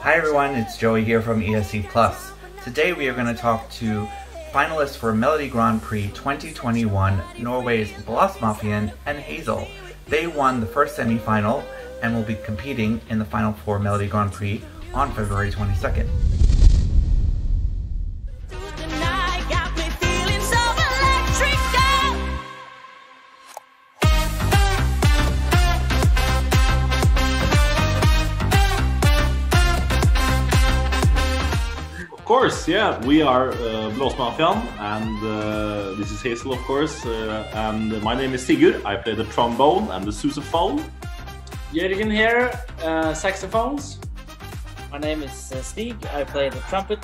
Hi everyone, it's Joey here from ESCplus. Today we are going to talk to finalists for Melodi Grand Prix 2021, Norway's Blåsemafian and Hazel. They won the first semi-final and will be competing in the final for Melodi Grand Prix on February 22nd. Of course, yeah, we are Blåsemafian, and this is Hazel, of course, and my name is Sigurd. I play the trombone and the sousaphone. Jørgen here, saxophones. My name is Stig. I play the trumpet.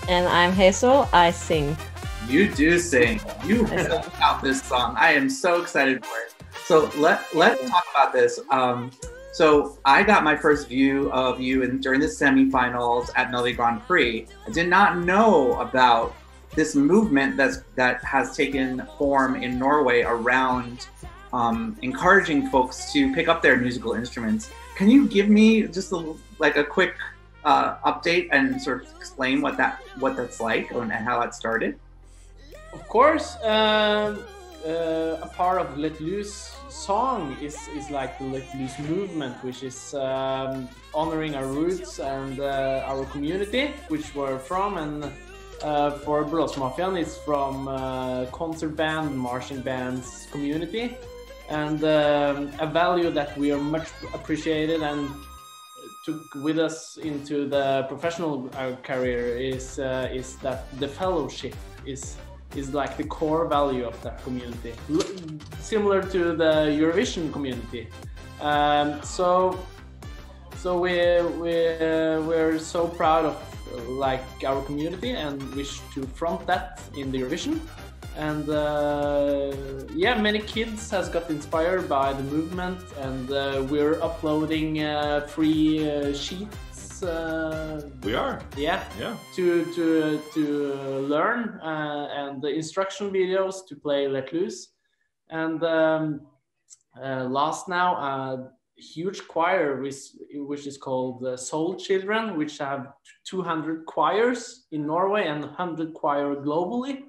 And I'm Hazel. I sing. You do sing. You really about this song. I am so excited for it. So let's talk about this. So I got my first view of you during the semifinals at Melodi Grand Prix. I did not know about this movement that has taken form in Norway around encouraging folks to pick up their musical instruments. Can you give me just a quick update and sort of explain what that's like and how that started? Of course, a part of Let Loose song is like the Let Loose movement, which is honoring our roots and our community, which we're from, and for Blåsemafian it's from concert band, marching bands community, and a value that we are much appreciated and took with us into the professional career is that the fellowship is like the core value of that community, similar to the Eurovision community. So we're so proud of like our community and wish to front that in the Eurovision. And yeah, many kids has got inspired by the movement, and we're uploading free sheets. We are. Yeah. To learn and the instruction videos to play Let Loose. And last now a huge choir which is called Soul Children, which have 200 choirs in Norway and 100 choir globally,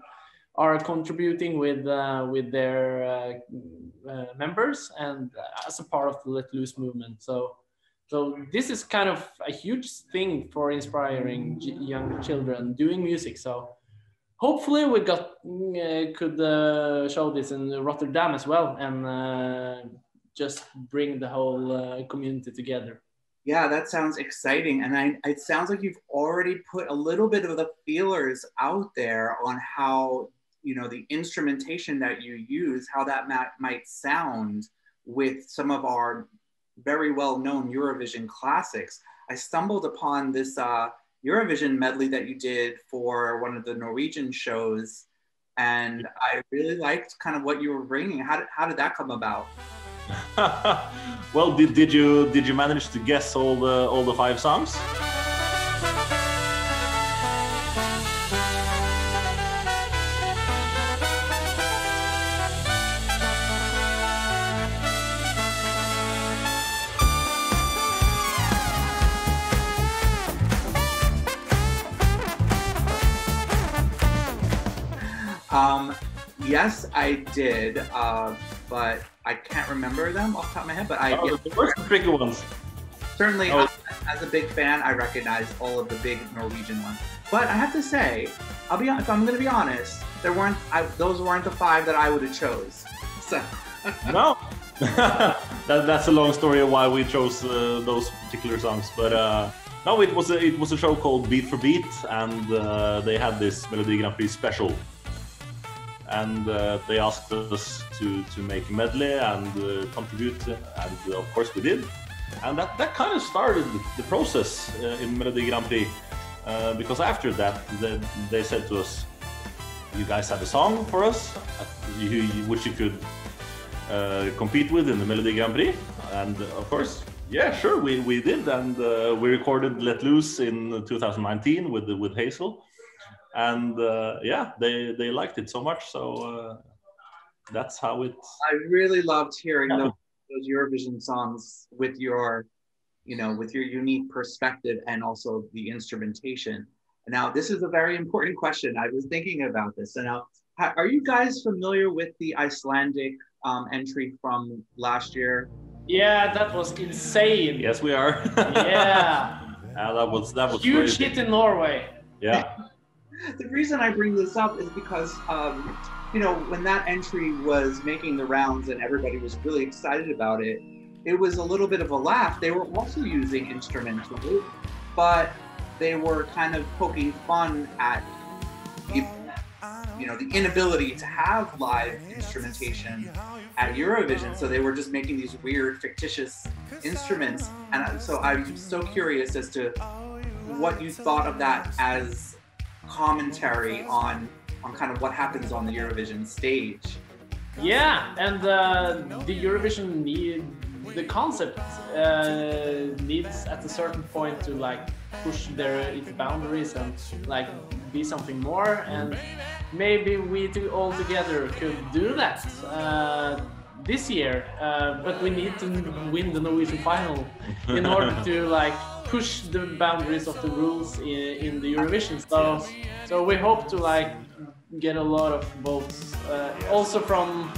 are contributing with their members and as a part of the Let Loose movement. So this is kind of a huge thing for inspiring young children doing music. So hopefully we could show this in Rotterdam as well, and just bring the whole community together. Yeah, that sounds exciting. And it sounds like you've already put a little bit of the feelers out there on how, the instrumentation that you use, how that might sound with some of our very well-known Eurovision classics. I stumbled upon this Eurovision medley that you did for one of the Norwegian shows, and I really liked kind of what you were bringing. How did that come about? Well, did you manage to guess all the 5 songs? Yes, I did, but I can't remember them off the top of my head. But the first tricky ones. Certainly, as a big fan, I recognize all of the big Norwegian ones. But I have to say, if I'm going to be honest, those weren't the 5 that I would have chose. So. No, that's a long story of why we chose those particular songs. But no, it was a show called Beat for Beat, and they had this Melodi Grand Prix special. And they asked us to make a medley and contribute, and of course we did. And that kind of started the process in Melodi Grand Prix, because after that they said to us, you guys have a song for us which you could compete with in the Melodi Grand Prix. And of course, yeah, sure, we did, and we recorded Let Loose in 2019 with Hazel. And yeah, they liked it so much, so that's how it. I really loved hearing those Eurovision songs with your with your unique perspective and also the instrumentation. Now, this is a very important question. I was thinking about this. So now, are you guys familiar with the Icelandic entry from last year? Yeah, that was insane. Yes, we are. Yeah. That was huge crazy. hit in Norway. Yeah. The reason I bring this up is because, when that entry was making the rounds and everybody was really excited about it, it was a little bit of a laugh. They were also using instrumental, but they were kind of poking fun at the inability to have live instrumentation at Eurovision. So they were just making these weird fictitious instruments. And so I'm so curious as to what you thought of that as commentary on kind of what happens on the Eurovision stage. Yeah, and the Eurovision the concept needs at a certain point to like push its boundaries and like be something more, and maybe we two all together could do that this year, but we need to win the Norwegian final in order to like push the boundaries of the rules in the Eurovision. So we hope to like get a lot of votes also from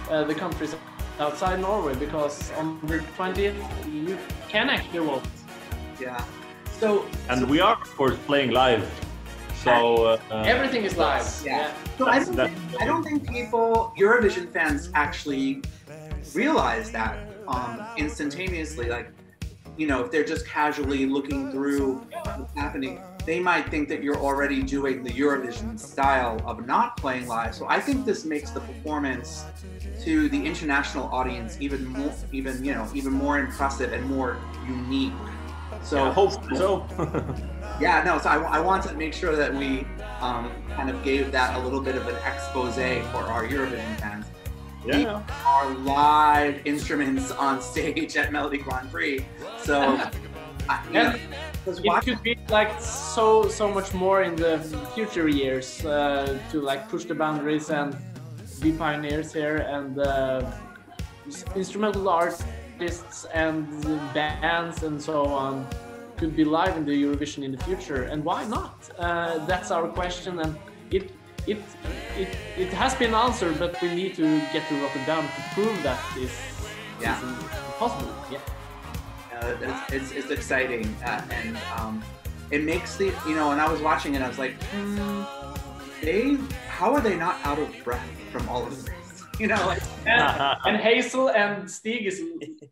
the countries outside Norway, because on the 20th you can actually vote. Yeah. And we are, of course, playing live. So everything is live. Yeah. So I don't think Eurovision fans actually realize that instantaneously. Like, if they're just casually looking through what's happening, they might think that you're already doing the Eurovision style of not playing live. So I think this makes the performance to the international audience even more impressive and more unique. So I hope so. Yeah, no, so I want to make sure that we kind of gave that a little bit of an expose for our Eurovision fans. Yeah. Our live instruments on stage at Melodi Grand Prix. So it could be like so much more in the future years to like push the boundaries and be pioneers here, and instrumental artists and bands and so on could be live in the Eurovision in the future, and why not? That's our question, and it has been answered, but we need to get to Rotterdam to prove that is possible. Yeah. It's exciting, and it makes the and I was watching it, I was like, how are they not out of breath from all of this? And Hazel and Stig is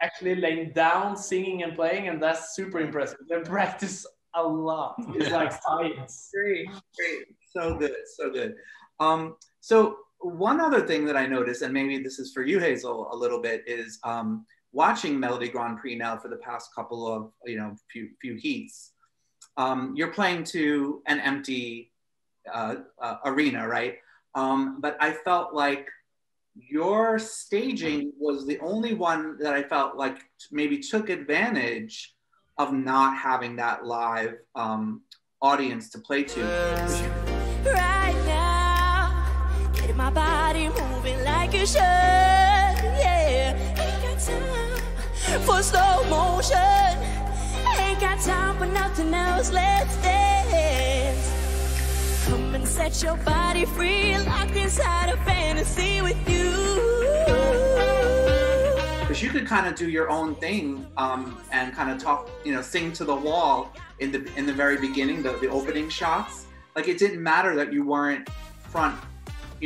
actually laying down, singing and playing, and that's super impressive. They practice a lot. It's like science. Great, so good. So one other thing that I noticed, and maybe this is for you, Hazel, a little bit, is watching Melodi Grand Prix now for the past couple of few heats. You're playing to an empty arena, right? But I felt like your staging was the only one that I felt like maybe took advantage of not having that live audience to play to. Right now, getting my body moving like it should, yeah. Ain't got time for slow motion. Ain't got time for nothing else. Let's dance. Come and set your body free, locked inside a fantasy with you. Because you could kind of do your own thing and kind of talk, sing to the wall in the very beginning, the opening shots. Like, it didn't matter that you weren't front,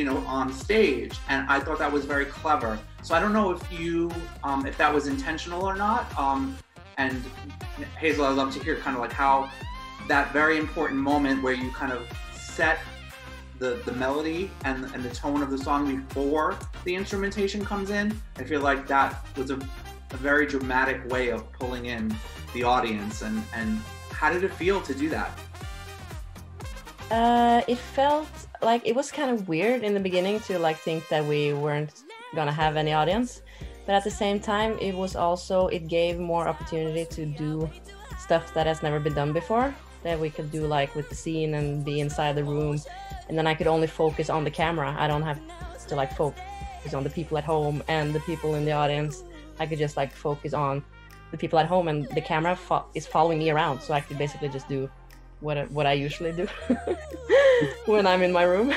on stage, and I thought that was very clever. So I don't know if that was intentional or not. And Hazel, I'd love to hear kind of like how that very important moment where you kind of set the melody and the tone of the song before the instrumentation comes in. I feel like that was a very dramatic way of pulling in the audience. And how did it feel to do that? It felt like it was kind of weird in the beginning to like think that we weren't gonna have any audience, but at the same time it gave more opportunity to do stuff that has never been done before, that we could do like with the scene and be inside the room, and then I could only focus on the camera. I don't have to like focus on the people at home and the people in the audience. I could just like focus on the people at home, and the camera is following me around, so I could basically just do what I usually do when I'm in my room.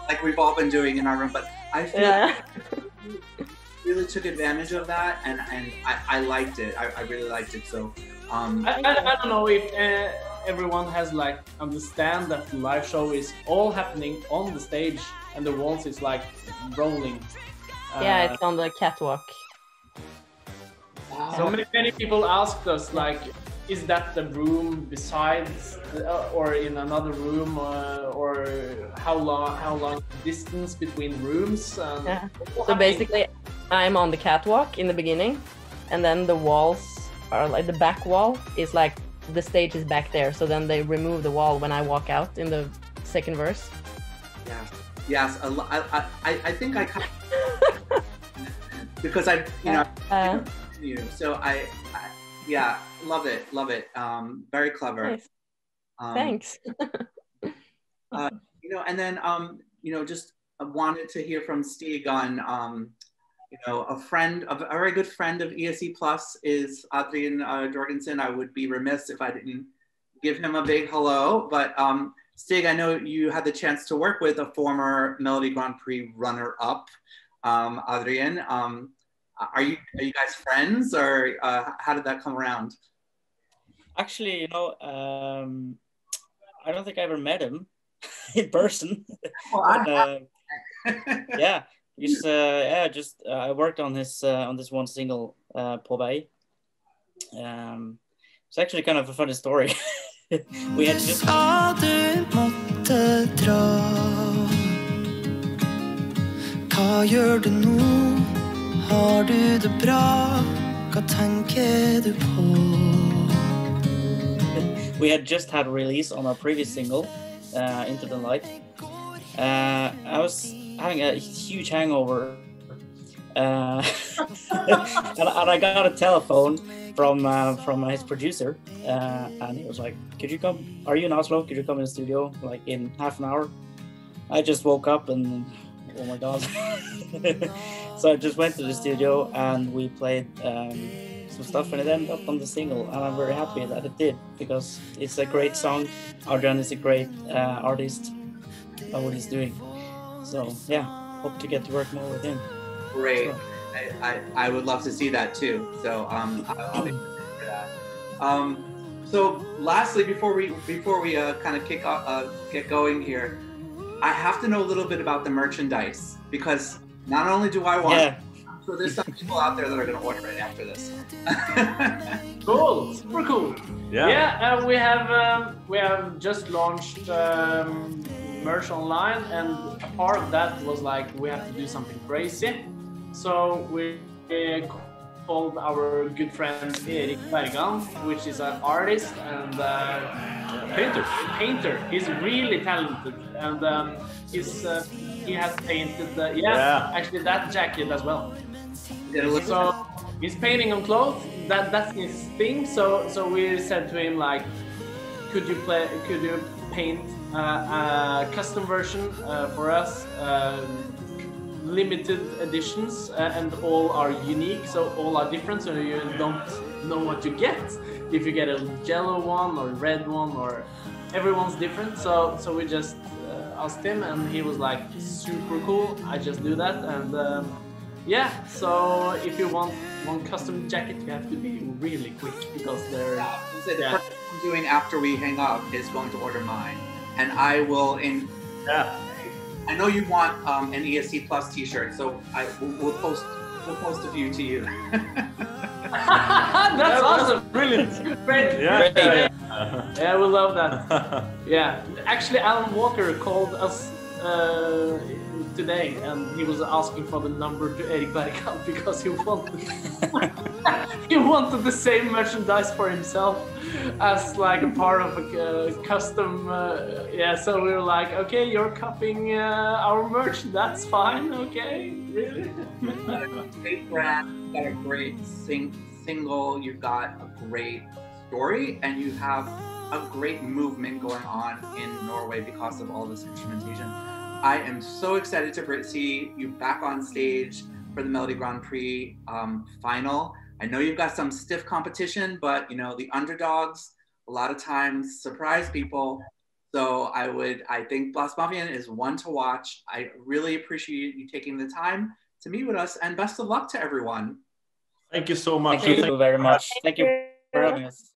Like we've all been doing in our room, but I feel like really took advantage of that, and I liked it. I really liked it. So I don't know if everyone has like understand that the live show is all happening on the stage and the walls is like rolling. Yeah, it's on the catwalk. So many people asked us like, is that the room besides or in another room, or how long distance between rooms? Yeah. So basically, I'm on the catwalk in the beginning, and then the walls are like the back wall is like the stage is back there. So then they remove the wall when I walk out in the second verse. Yes. I think I kind of because I so I yeah, love it. Very clever. Nice. Thanks. And then just wanted to hear from Stig on a very good friend of ESCplus is Adrian Jorgensen. I would be remiss if I didn't give him a big hello. But Stig, I know you had the chance to work with a former Melodi Grand Prix runner-up, Adrian. Are you guys friends, or how did that come around? Actually, I don't think I ever met him in person. Well, yeah, he's I worked on this one single, På vei. It's actually kind of a funny story. We had just Hva gjør du nå? Har du det bra? Hva tenker du på? We had just had a release on our previous single, Into the Light. I was having a huge hangover, and I got a telephone from his producer, and he was like, "Could you come? Are you in Oslo? Could you come in the studio like in half an hour?" I just woke up and oh my god. So I just went to the studio and we played some stuff, and it ended up on the single, and I'm very happy that it did, because it's a great song. Adrian is a great artist of what he's doing. So yeah, hope to get to work more with him. Great. So. I would love to see that too. So I'll be for that. So lastly, before we kind of get going here, I have to know a little bit about the merchandise, because not only do I want, so there's some people out there that are going to order it after this. Cool, super cool. Yeah, we have just launched merch online, and a part of that was like we have to do something crazy. So we called our good friend Erik Bergan, which is an artist and painter. He's really talented, and he has painted actually that jacket as well. So he's painting on clothes. That's his thing. So we said to him like, could you paint a custom version for us? Limited editions, and all are unique, so all are different, so you don't know what you get. If you get a yellow one or red one, or everyone's different. So we just asked him, and he was like, super cool, I just do that. And so if you want one custom jacket, you have to be really quick, because they're the person I'm doing after we hang up is going to order mine, and I will I know you want an ESCplus t-shirt, so we'll post a few to you. That's awesome! Brilliant! Great! Yeah, we love that. Yeah, actually, Alan Walker called us today, and he was asking for the number to Erik Bergan, because he wanted the same merchandise for himself as like a part of a custom. So we were like, okay, you're copying our merch. That's fine. Okay, really. Great brand. You've got a great single. You've got a great story, and you have a great movement going on in Norway because of all this instrumentation. I am so excited to see you back on stage for the Melodi Grand Prix final. I know you've got some stiff competition, but you know, the underdogs a lot of times surprise people. So I think Blåsemafian is one to watch. I really appreciate you taking the time to meet with us, and best of luck to everyone. Thank you so much. Thank you very much. Thank you for having us.